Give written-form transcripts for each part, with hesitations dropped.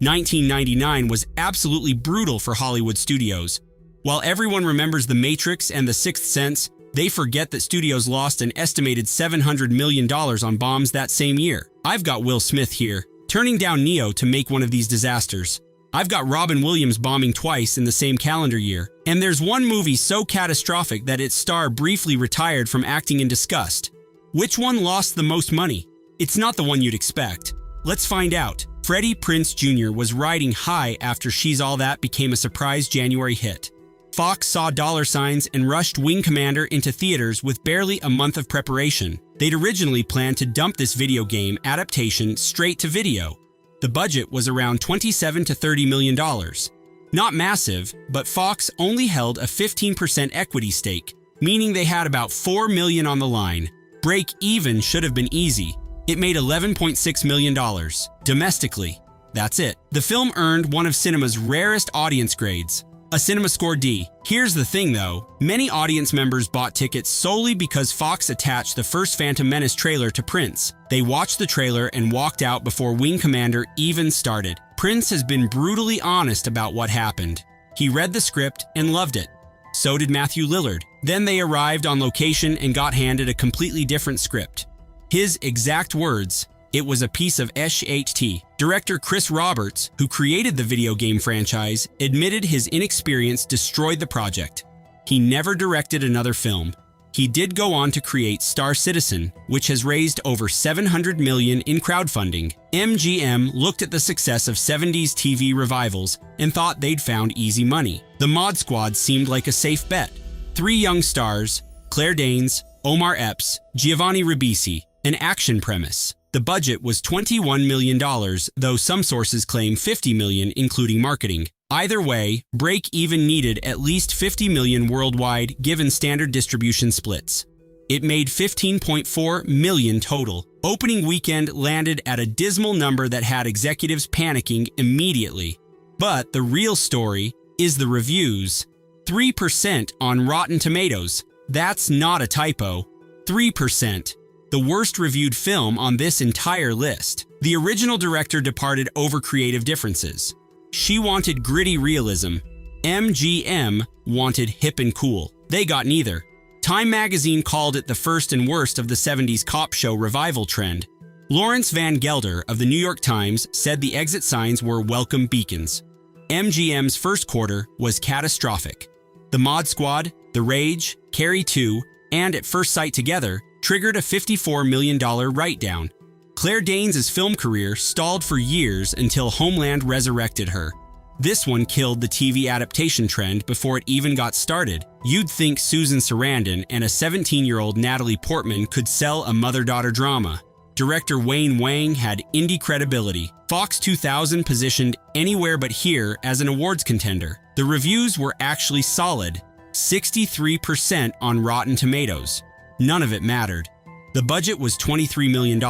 1999 was absolutely brutal for Hollywood studios. While everyone remembers The Matrix and The Sixth Sense, they forget that studios lost an estimated $700 million on bombs that same year. I've got Will Smith here, turning down Neo to make one of these disasters. I've got Robin Williams bombing twice in the same calendar year. And there's one movie so catastrophic that its star briefly retired from acting in disgust. Which one lost the most money? It's not the one you'd expect. Let's find out. Freddie Prinze Jr. was riding high after She's All That became a surprise January hit. Fox saw dollar signs and rushed Wing Commander into theaters with barely a month of preparation. They'd originally planned to dump this video game adaptation straight to video. The budget was around $27 to $30 million. Not massive, but Fox only held a 15% equity stake, meaning they had about $4 million on the line. Break even should have been easy. It made $11.6 million. Domestically. That's it. The film earned one of cinema's rarest audience grades, a CinemaScore D. Here's the thing though, many audience members bought tickets solely because Fox attached the first Phantom Menace trailer to Prince. They watched the trailer and walked out before Wing Commander even started. Prince has been brutally honest about what happened. He read the script and loved it. So did Matthew Lillard. Then they arrived on location and got handed a completely different script. His exact words, "It was a piece of shit." Director Chris Roberts, who created the video game franchise, admitted his inexperience destroyed the project. He never directed another film. He did go on to create Star Citizen, which has raised over $700 million in crowdfunding. MGM looked at the success of 70s TV revivals and thought they'd found easy money. The Mod Squad seemed like a safe bet. 3 young stars, Claire Danes, Omar Epps, Giovanni Ribisi, an action premise. The budget was $21 million, though some sources claim $50 million including marketing. Either way, Break Even needed at least $50 million worldwide given standard distribution splits. It made $15.4 million total. Opening weekend landed at a dismal number that had executives panicking immediately. But the real story is the reviews. 3% on Rotten Tomatoes. That's not a typo. 3%. The worst reviewed film on this entire list. The original director departed over creative differences. She wanted gritty realism. MGM wanted hip and cool. They got neither. Time magazine called it the first and worst of the 70s cop show revival trend. Lawrence Van Gelder of the New York Times said the exit signs were welcome beacons. MGM's first quarter was catastrophic. The Mod Squad, The Rage, Carrie 2, and At First Sight Together triggered a $54 million write-down. Claire Danes' film career stalled for years until Homeland resurrected her. This one killed the TV adaptation trend before it even got started. You'd think Susan Sarandon and a 17-year-old Natalie Portman could sell a mother-daughter drama. Director Wayne Wang had indie credibility. Fox 2000 positioned Anywhere But Here as an awards contender. The reviews were actually solid, 63% on Rotten Tomatoes. None of it mattered. The budget was $23 million.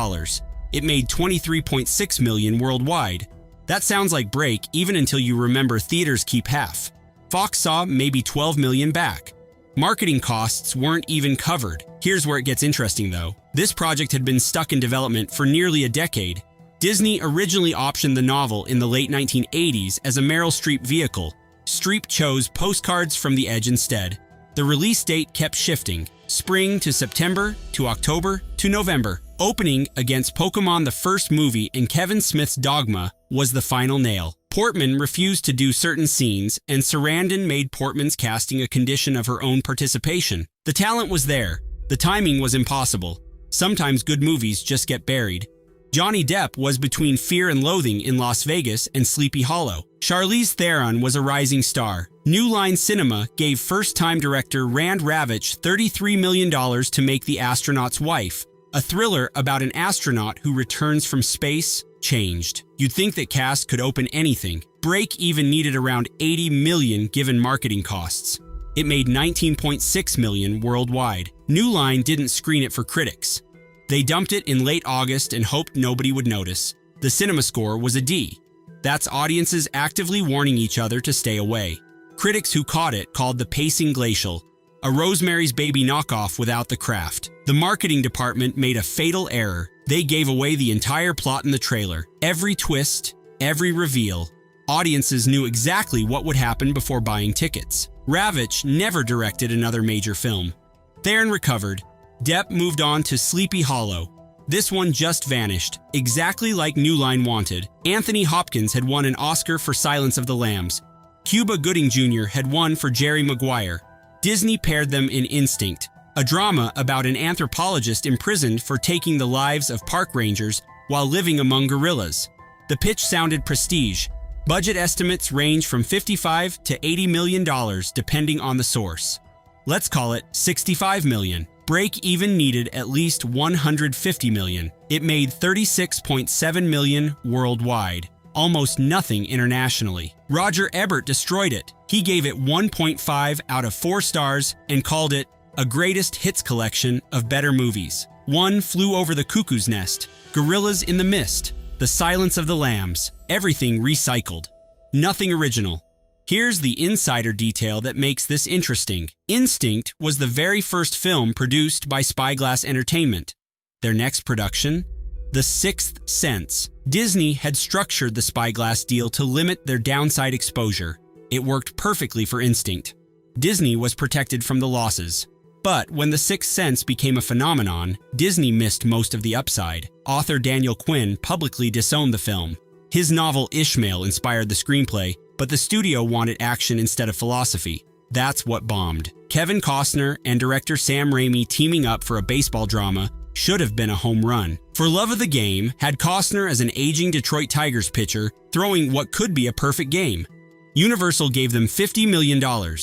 It made $23.6 million worldwide. That sounds like Break even until you remember theaters keep half. Fox saw maybe $12 million back. Marketing costs weren't even covered. Here's where it gets interesting though. This project had been stuck in development for nearly a decade. Disney originally optioned the novel in the late 1980s as a Meryl Streep vehicle. Streep chose Postcards from the Edge instead. The release date kept shifting. Spring to September to October to November. Opening against Pokémon the first movie and Kevin Smith's Dogma was the final nail. Portman refused to do certain scenes, and Sarandon made Portman's casting a condition of her own participation. The talent was there. The timing was impossible. Sometimes good movies just get buried. Johnny Depp was between Fear and Loathing in Las Vegas and Sleepy Hollow. Charlize Theron was a rising star. New Line Cinema gave first-time director Rand Ravitch $33 million to make The Astronaut's Wife, a thriller about an astronaut who returns from space, changed. You'd think that cast could open anything. Break even needed around $80 million given marketing costs. It made $19.6 million worldwide. New Line didn't screen it for critics. They dumped it in late August and hoped nobody would notice. The CinemaScore was a D. That's audiences actively warning each other to stay away. Critics who caught it called the pacing glacial, a Rosemary's Baby knockoff without the craft. The marketing department made a fatal error. They gave away the entire plot in the trailer. Every twist, every reveal. Audiences knew exactly what would happen before buying tickets. Ravitch never directed another major film. Theron recovered. Depp moved on to Sleepy Hollow. This one just vanished, exactly like New Line wanted. Anthony Hopkins had won an Oscar for Silence of the Lambs. Cuba Gooding Jr. had won for Jerry Maguire. Disney paired them in Instinct, a drama about an anthropologist imprisoned for taking the lives of park rangers while living among gorillas. The pitch sounded prestige. Budget estimates range from $55 to $80 million depending on the source. Let's call it $65 million. Break-even needed at least $150 million. It made $36.7 million worldwide, almost nothing internationally. Roger Ebert destroyed it. He gave it 1.5 out of 4 stars and called it a greatest hits collection of better movies. One Flew Over the Cuckoo's Nest, Gorillas in the Mist, The Silence of the Lambs, everything recycled. Nothing original. Here's the insider detail that makes this interesting. Instinct was the very first film produced by Spyglass Entertainment. Their next production? The Sixth Sense. Disney had structured the Spyglass deal to limit their downside exposure. It worked perfectly for Instinct. Disney was protected from the losses. But when The Sixth Sense became a phenomenon, Disney missed most of the upside. Author Daniel Quinn publicly disowned the film. His novel Ishmael inspired the screenplay, but the studio wanted action instead of philosophy. That's what bombed. Kevin Costner and director Sam Raimi teaming up for a baseball drama should have been a home run. For Love of the Game had Costner as an aging Detroit Tigers pitcher throwing what could be a perfect game. Universal gave them $50 million.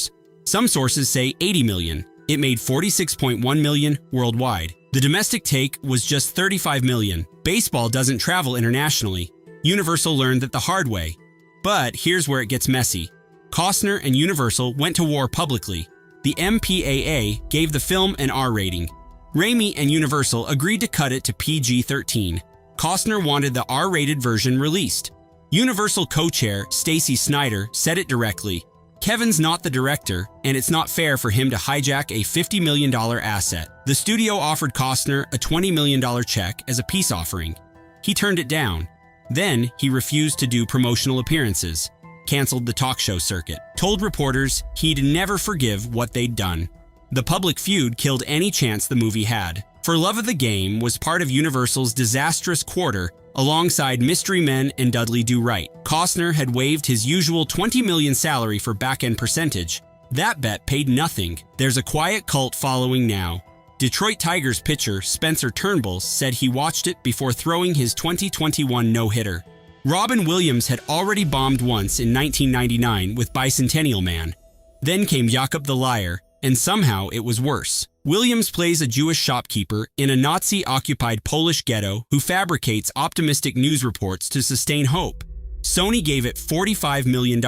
Some sources say $80 million. It made $46.1 million worldwide. The domestic take was just $35 million. Baseball doesn't travel internationally. Universal learned that the hard way. But here's where it gets messy. Costner and Universal went to war publicly. The MPAA gave the film an R rating. Raimi and Universal agreed to cut it to PG-13. Costner wanted the R-rated version released. Universal co-chair Stacey Snider said it directly. Kevin's not the director, and it's not fair for him to hijack a $50 million asset. The studio offered Costner a $20 million check as a peace offering. He turned it down. Then, he refused to do promotional appearances, canceled the talk show circuit, told reporters he'd never forgive what they'd done. The public feud killed any chance the movie had. For Love of the Game was part of Universal's disastrous quarter alongside Mystery Men and Dudley Do Right. Costner had waived his usual $20 million salary for back-end percentage. That bet paid nothing. There's a quiet cult following now. Detroit Tigers pitcher Spencer Turnbull said he watched it before throwing his 2021 no-hitter. Robin Williams had already bombed once in 1999 with Bicentennial Man. Then came Jakob the Liar, and somehow it was worse. Williams plays a Jewish shopkeeper in a Nazi-occupied Polish ghetto who fabricates optimistic news reports to sustain hope. Sony gave it $45 million.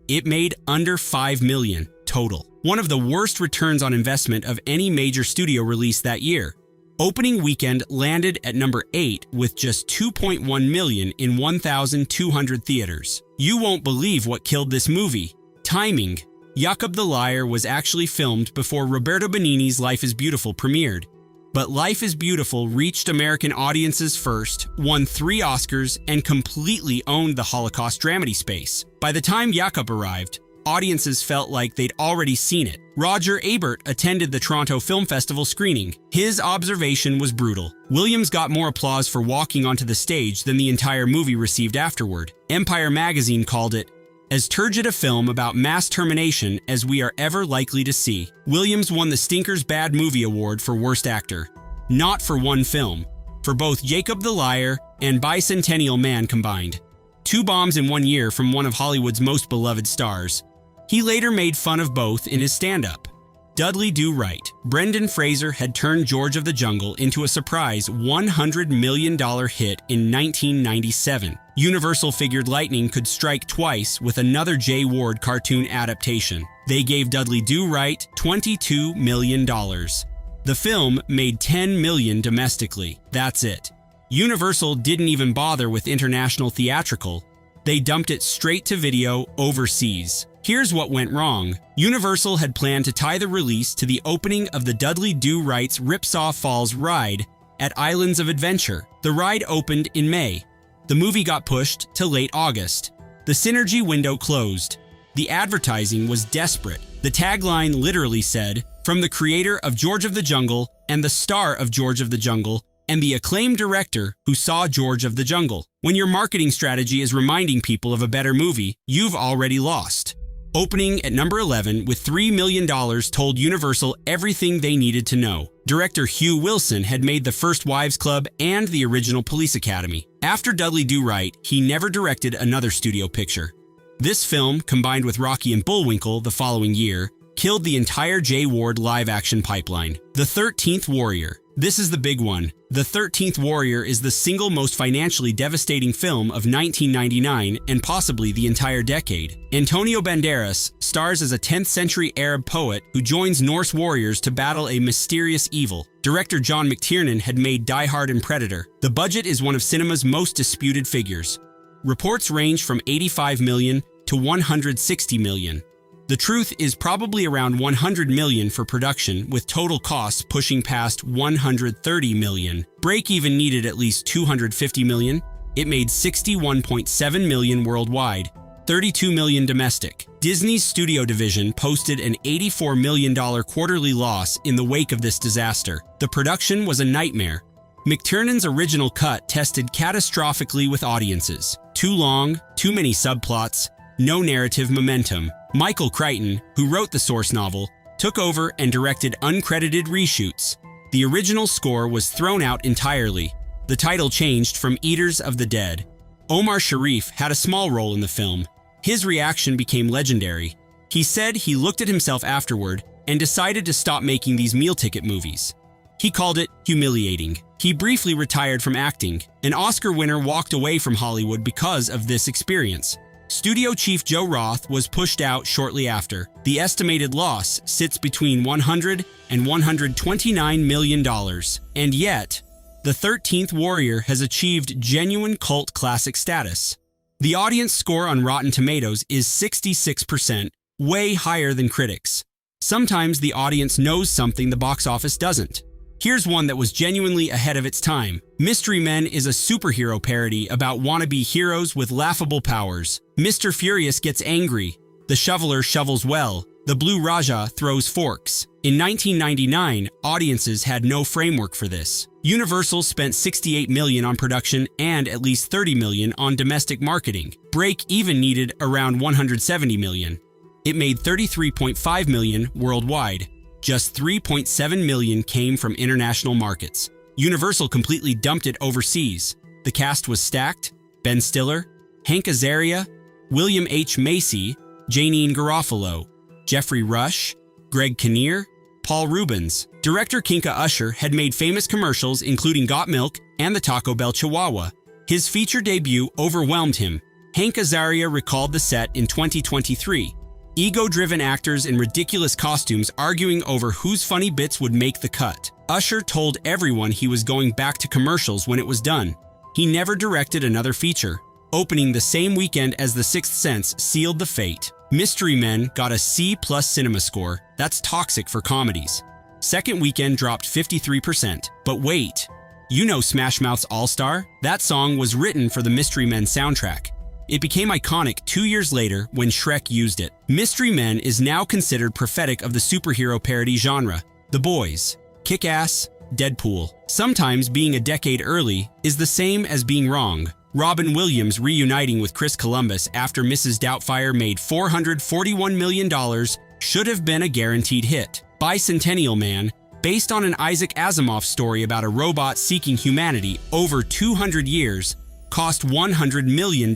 It made under $5 million total. One of the worst returns on investment of any major studio release that year. Opening weekend landed at number 8 with just $2.1 million in 1,200 theaters. You won't believe what killed this movie. Timing. Jakob the Liar was actually filmed before Roberto Benigni's Life is Beautiful premiered. But Life is Beautiful reached American audiences first, won 3 Oscars, and completely owned the Holocaust dramedy space. By the time Jakob arrived, audiences felt like they'd already seen it. Roger Ebert attended the Toronto Film Festival screening. His observation was brutal. Williams got more applause for walking onto the stage than the entire movie received afterward. Empire magazine called it as turgid a film about mass termination as we are ever likely to see. Williams won the Stinker's Bad Movie Award for Worst Actor. Not for one film, for both Jacob the Liar and Bicentennial Man combined. 2 bombs in 1 year from one of Hollywood's most beloved stars. He later made fun of both in his stand-up. Dudley Do Right. Brendan Fraser had turned George of the Jungle into a surprise $100 million hit in 1997. Universal figured lightning could strike twice with another Jay Ward cartoon adaptation. They gave Dudley Do Right $22 million. The film made $10 million domestically. That's it. Universal didn't even bother with international theatrical. They dumped it straight to video overseas. Here's what went wrong. Universal had planned to tie the release to the opening of the Dudley Do Right's Ripsaw Falls ride at Islands of Adventure. The ride opened in May. The movie got pushed to late August. The synergy window closed. The advertising was desperate. The tagline literally said, "From the creator of George of the Jungle and the star of George of the Jungle and the acclaimed director who saw George of the Jungle." When your marketing strategy is reminding people of a better movie, you've already lost. Opening at number 11 with $3 million told Universal everything they needed to know. Director Hugh Wilson had made The First Wives Club and the original Police Academy. After Dudley Do Right, he never directed another studio picture. This film, combined with Rocky and Bullwinkle the following year, killed the entire J. Ward live-action pipeline. The 13th Warrior. This is the big one. The 13th Warrior is the single most financially devastating film of 1999 and possibly the entire decade. Antonio Banderas stars as a 10th century Arab poet who joins Norse warriors to battle a mysterious evil. Director John McTiernan had made Die Hard and Predator. The budget is one of cinema's most disputed figures. Reports range from $85 million to $160 million. The truth is probably around $100 million for production, with total costs pushing past $130 million. Break-even needed at least $250 million. It made $61.7 million worldwide, $32 million domestic. Disney's studio division posted an $84 million quarterly loss in the wake of this disaster. The production was a nightmare. McTiernan's original cut tested catastrophically with audiences. Too long, too many subplots, no narrative momentum. Michael Crichton, who wrote the source novel, took over and directed uncredited reshoots. The original score was thrown out entirely. The title changed from Eaters of the Dead. Omar Sharif had a small role in the film. His reaction became legendary. He said he looked at himself afterward and decided to stop making these meal ticket movies. He called it humiliating. He briefly retired from acting. An Oscar winner walked away from Hollywood because of this experience. Studio chief Joe Roth was pushed out shortly after. The estimated loss sits between $100 and $129 million. And yet, The 13th Warrior has achieved genuine cult classic status. The audience score on Rotten Tomatoes is 66%, way higher than critics. Sometimes the audience knows something the box office doesn't. Here's one that was genuinely ahead of its time. Mystery Men is a superhero parody about wannabe heroes with laughable powers. Mr. Furious gets angry. The shoveler shovels well. The Blue Raja throws forks. In 1999, audiences had no framework for this. Universal spent $68 million on production and at least $30 million on domestic marketing. Break even needed around $170 million. It made $33.5 million worldwide. Just $3.7 million came from international markets. Universal completely dumped it overseas. The cast was stacked: Ben Stiller, Hank Azaria, William H. Macy, Janine Garofalo, Jeffrey Rush, Greg Kinnear, Paul Rubens. Director Kinka Usher had made famous commercials including Got Milk and the Taco Bell Chihuahua. His feature debut overwhelmed him. Hank Azaria recalled the set in 2023. Ego-driven actors in ridiculous costumes arguing over whose funny bits would make the cut. Usher told everyone he was going back to commercials when it was done. He never directed another feature. Opening the same weekend as The Sixth Sense sealed the fate. Mystery Men got a C+ cinema score. That's toxic for comedies. Second weekend dropped 53%. But wait, you know Smash Mouth's All-Star? That song was written for the Mystery Men soundtrack. It became iconic 2 years later when Shrek used it. Mystery Men is now considered prophetic of the superhero parody genre. The Boys, Kick-Ass, Deadpool. Sometimes being a decade early is the same as being wrong. Robin Williams reuniting with Chris Columbus after Mrs. Doubtfire made $441 million should have been a guaranteed hit. Bicentennial Man, based on an Isaac Asimov story about a robot seeking humanity over 200 years, cost $100 million.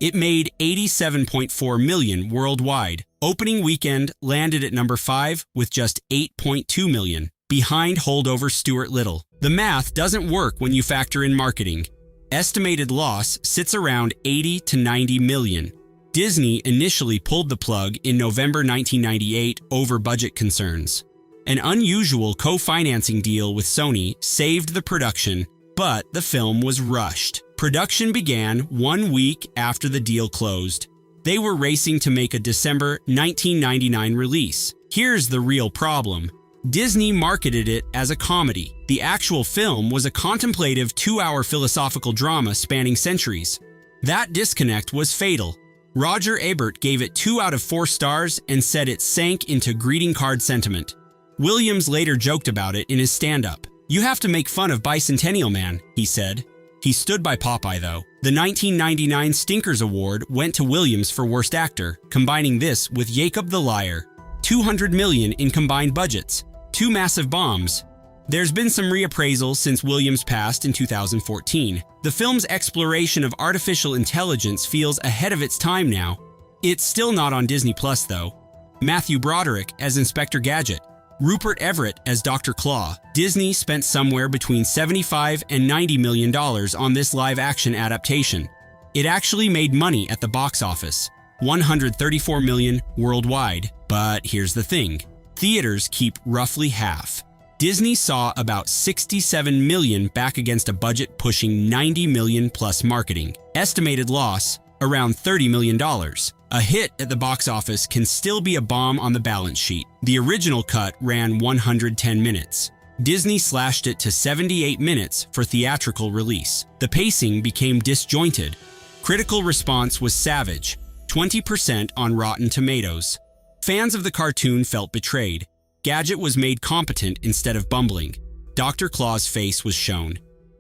It made $87.4 million worldwide. Opening weekend landed at number 5 with just $8.2 million, behind holdover Stuart Little. The math doesn't work when you factor in marketing. Estimated loss sits around $80 to $90 million. Disney initially pulled the plug in November 1998 over budget concerns. An unusual co-financing deal with Sony saved the production, but the film was rushed. Production began 1 week after the deal closed. They were racing to make a December 1999 release. Here's the real problem. Disney marketed it as a comedy. The actual film was a contemplative 2-hour philosophical drama spanning centuries. That disconnect was fatal. Roger Ebert gave it 2 out of 4 stars and said it sank into greeting card sentiment. Williams later joked about it in his stand-up. "You have to make fun of Bicentennial Man," he said. He stood by Popeye, though. The 1999 Stinkers Award went to Williams for Worst Actor, combining this with Jacob the Liar. $200 million in combined budgets. 2 massive bombs. There's been some reappraisal since Williams passed in 2014. The film's exploration of artificial intelligence feels ahead of its time now. It's still not on Disney Plus, though. Matthew Broderick as Inspector Gadget. Rupert Everett as Dr. Claw. Disney spent somewhere between $75 and $90 million on this live-action adaptation. It actually made money at the box office, $134 million worldwide. But here's the thing. Theaters keep roughly half. Disney saw about $67 million back against a budget pushing $90 million plus marketing. Estimated loss, around $30 million. A hit at the box office can still be a bomb on the balance sheet. The original cut ran 110 minutes. Disney slashed it to 78 minutes for theatrical release. The pacing became disjointed. Critical response was savage, 20% on Rotten Tomatoes. Fans of the cartoon felt betrayed. Gadget was made competent instead of bumbling. Dr. Claw's face was shown.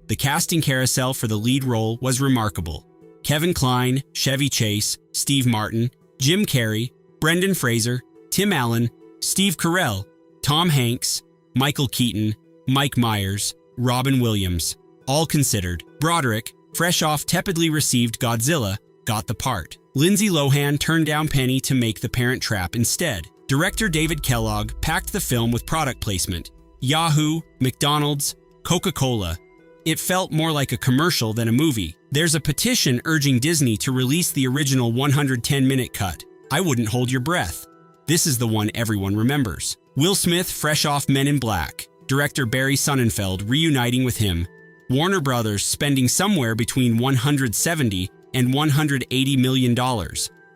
The casting carousel for the lead role was remarkable. Kevin Kline, Chevy Chase, Steve Martin, Jim Carrey, Brendan Fraser, Tim Allen, Steve Carell, Tom Hanks, Michael Keaton, Mike Myers, Robin Williams. All considered, Broderick, fresh off tepidly received Godzilla, got the part. Lindsay Lohan turned down Penny to make The Parent Trap instead. Director David Kellogg packed the film with product placement. Yahoo, McDonald's, Coca-Cola. It felt more like a commercial than a movie. There's a petition urging Disney to release the original 110-minute cut. I wouldn't hold your breath. This is the one everyone remembers. Will Smith fresh off Men in Black. Director Barry Sonnenfeld reuniting with him. Warner Brothers spending somewhere between $170 and $180 million,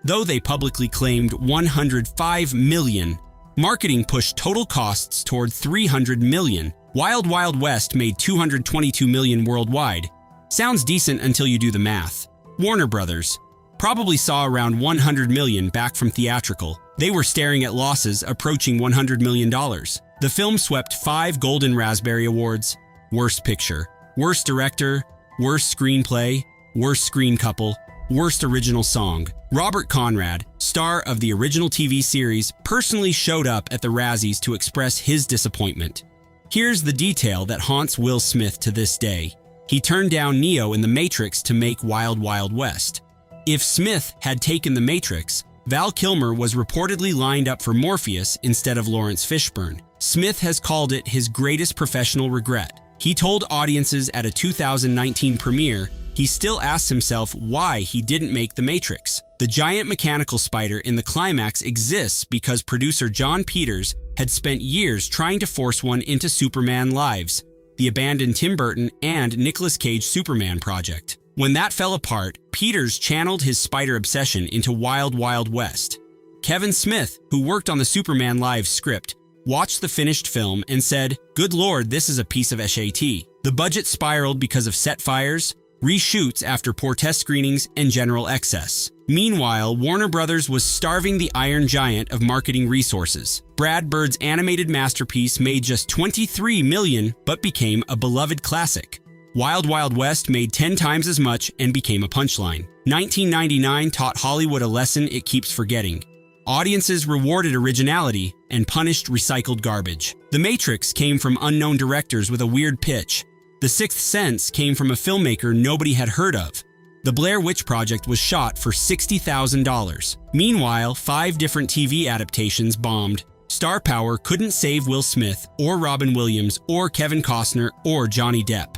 though they publicly claimed $105 million. Marketing pushed total costs toward $300 million. Wild Wild West made $222 million worldwide. Sounds decent until you do the math. Warner Brothers probably saw around $100 million back from theatrical. They were staring at losses approaching $100 million. The film swept 5 Golden Raspberry Awards: Worst Picture, Worst Director, Worst Screenplay, Worst Screen Couple, Worst Original Song. Robert Conrad, star of the original TV series, personally showed up at the Razzies to express his disappointment. Here's the detail that haunts Will Smith to this day. He turned down Neo in The Matrix to make Wild Wild West. If Smith had taken The Matrix, Val Kilmer was reportedly lined up for Morpheus instead of Lawrence Fishburne. Smith has called it his greatest professional regret. He told audiences at a 2019 premiere he still asks himself why he didn't make The Matrix. The giant mechanical spider in the climax exists because producer John Peters had spent years trying to force one into Superman Lives, the abandoned Tim Burton and Nicolas Cage Superman project. When that fell apart, Peters channeled his spider obsession into Wild Wild West. Kevin Smith, who worked on the Superman Lives script, watched the finished film and said, "Good Lord, this is a piece of SHT." The budget spiraled because of set fires, reshoots after poor test screenings, and general excess. Meanwhile, Warner Brothers was starving the Iron Giant of marketing resources. Brad Bird's animated masterpiece made just $23 million, but became a beloved classic. Wild Wild West made 10 times as much and became a punchline. 1999 taught Hollywood a lesson it keeps forgetting. Audiences rewarded originality and punished recycled garbage. The Matrix came from unknown directors with a weird pitch. The Sixth Sense came from a filmmaker nobody had heard of. The Blair Witch Project was shot for $60,000. Meanwhile, 5 different TV adaptations bombed. Star power couldn't save Will Smith, or Robin Williams, or Kevin Costner, or Johnny Depp.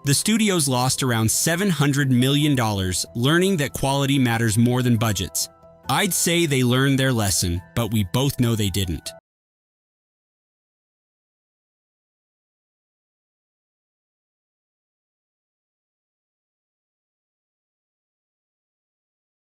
The studios lost around $700 million, learning that quality matters more than budgets. I'd say they learned their lesson, but we both know they didn't.